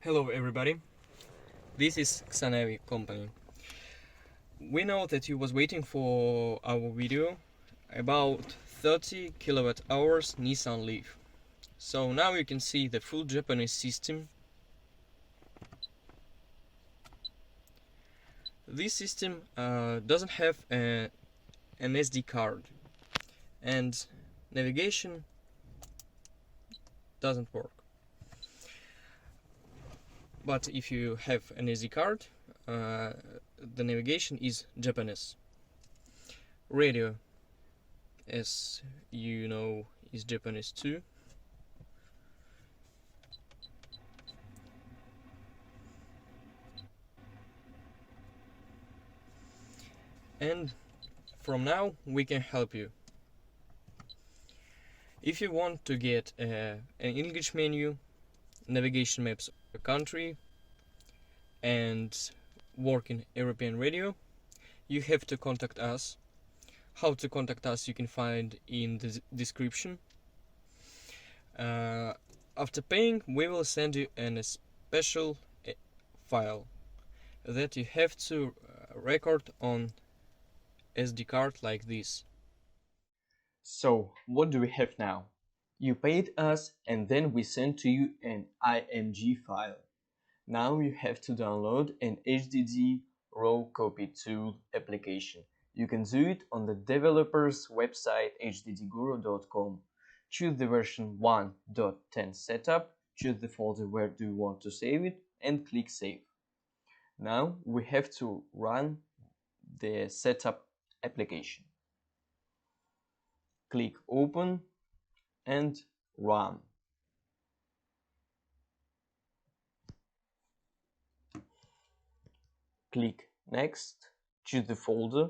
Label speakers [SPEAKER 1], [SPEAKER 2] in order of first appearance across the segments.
[SPEAKER 1] Hello everybody, this is Xanavi company. We know that you was waiting for our video about 30 kilowatt hours Nissan Leaf. So now you can see the full Japanese system. This system doesn't have an SD card and navigation doesn't work. But if you have an SD card, the navigation is Japanese. Radio, as you know, is Japanese too. And from now we can help you. If you want to get an English menu, navigation maps of the country, and working European radio, you have to contact us. How to contact us you can find in the description. After paying, we will send you a special file that you have to record on SD card like this. So what do we have now? You paid us and then we sent to you an IMG file. Now you have to download an HDD raw copy tool application. You can do it on the developer's website hddiguru.com. Choose the version 1.10 setup, choose the folder where do you want to save it, and click save. Now we have to run the setup application. Click open and run. Click next, choose the folder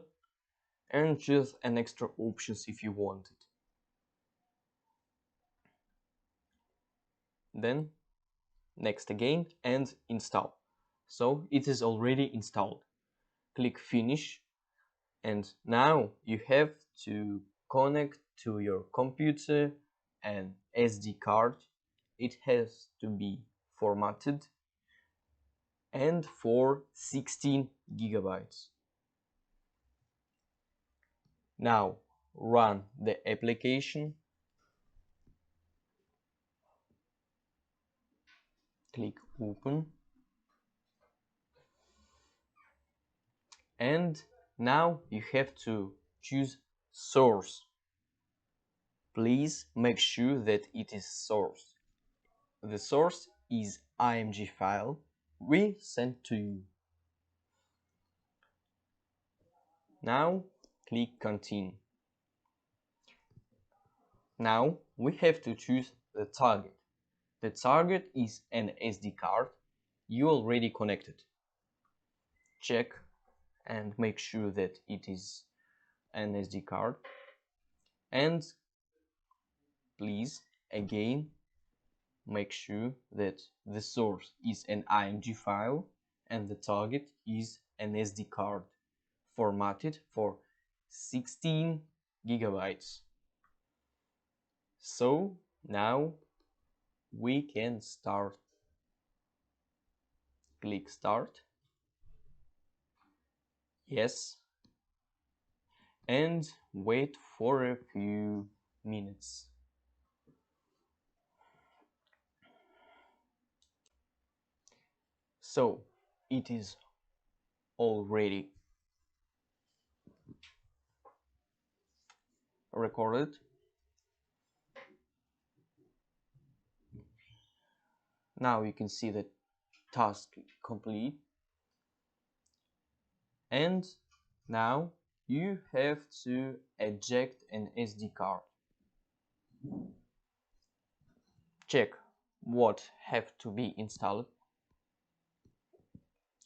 [SPEAKER 1] and choose an extra options if you want it. Then next again and install. So it is already installed. Click finish and now you have to connect to your computer an SD card. It has to be formatted and for 16 gigabytes. Now run the application. Click open. And now you have to choose source. Please make sure that it is source. The source is IMG file we sent to you. Now click continue. Now we have to choose the target. The target is an SD card you already connected. Check and make sure that it is an SD card. And please again make sure that the source is an IMG file and the target is an SD card formatted for 16 gigabytes. So now we can start. Click start. Yes. And wait for a few minutes. So it is already recorded. Now you can see the task complete. And now you have to eject an SD card. Check what have to be installed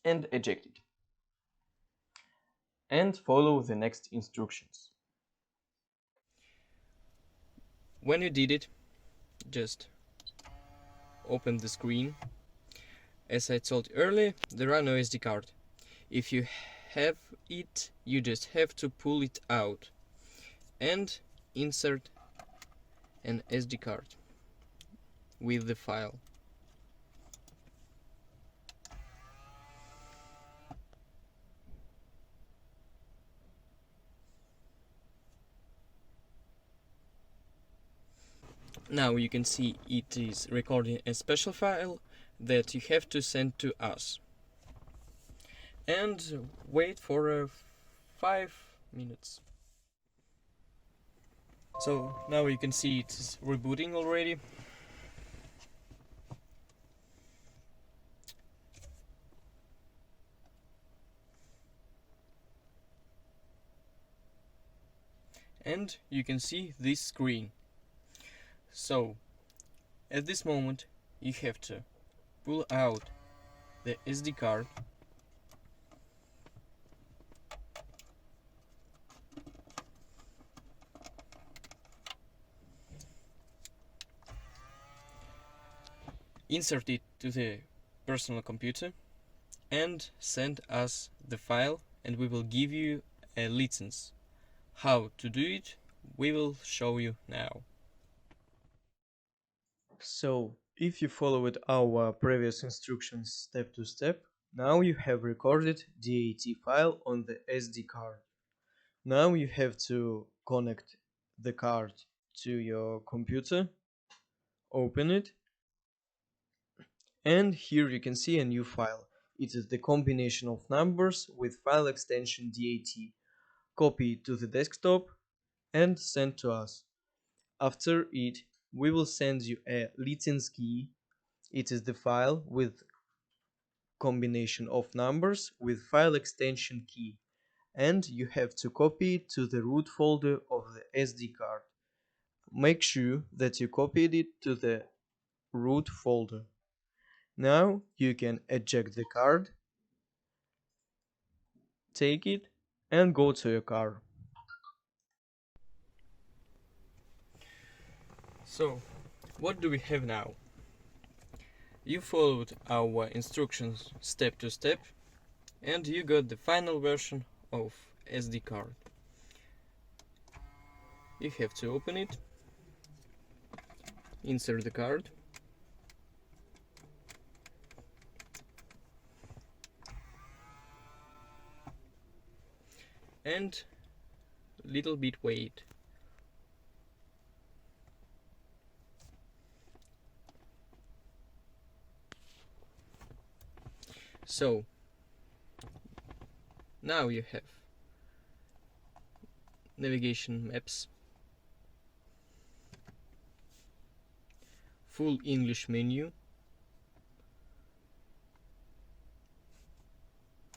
[SPEAKER 1] and eject it. And follow the next instructions. When you did it, just open the screen. As I told you earlier, there are no SD card. If you have it, you just have to pull it out and insert an SD card with the file. Now you can see it is recording a special file that you have to send to us. And wait for 5 minutes. So now you can see it's rebooting already. And you can see this screen. So at this moment you have to pull out the SD card, insert it to the personal computer and send us the file, and we will give you a license. How to do it we will show you now.
[SPEAKER 2] So, if you followed our previous instructions step to step, now you have recorded DAT file on the SD card. Now you have to connect the card to your computer, open it, and here you can see a new file. It is the combination of numbers with file extension DAT. Copy it to the desktop and send to us. After it, we will send you a license key. It is the file with combination of numbers with file extension key, and you have to copy it to the root folder of the SD card. Make sure that you copied it to the root folder. Now you can eject the card, take it, and go to your car.
[SPEAKER 1] So what do we have now? You followed our instructions step to step and you got the final version of SD card. You have to open it, insert the card, and little bit wait. So now you have navigation maps, full English menu,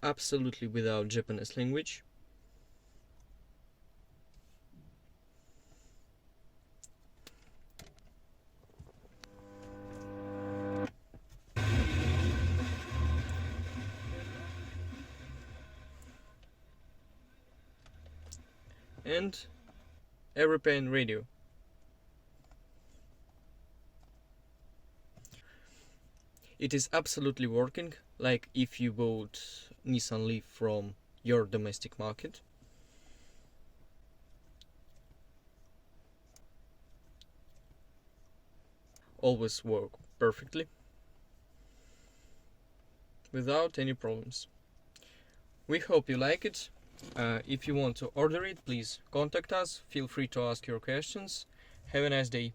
[SPEAKER 1] absolutely without Japanese language, and European radio. It is absolutely working, like if you bought Nissan Leaf from your domestic market. Always work perfectly, without any problems. We hope you like it. If you want to order it, please contact us. Feel free to ask your questions. Have a nice day.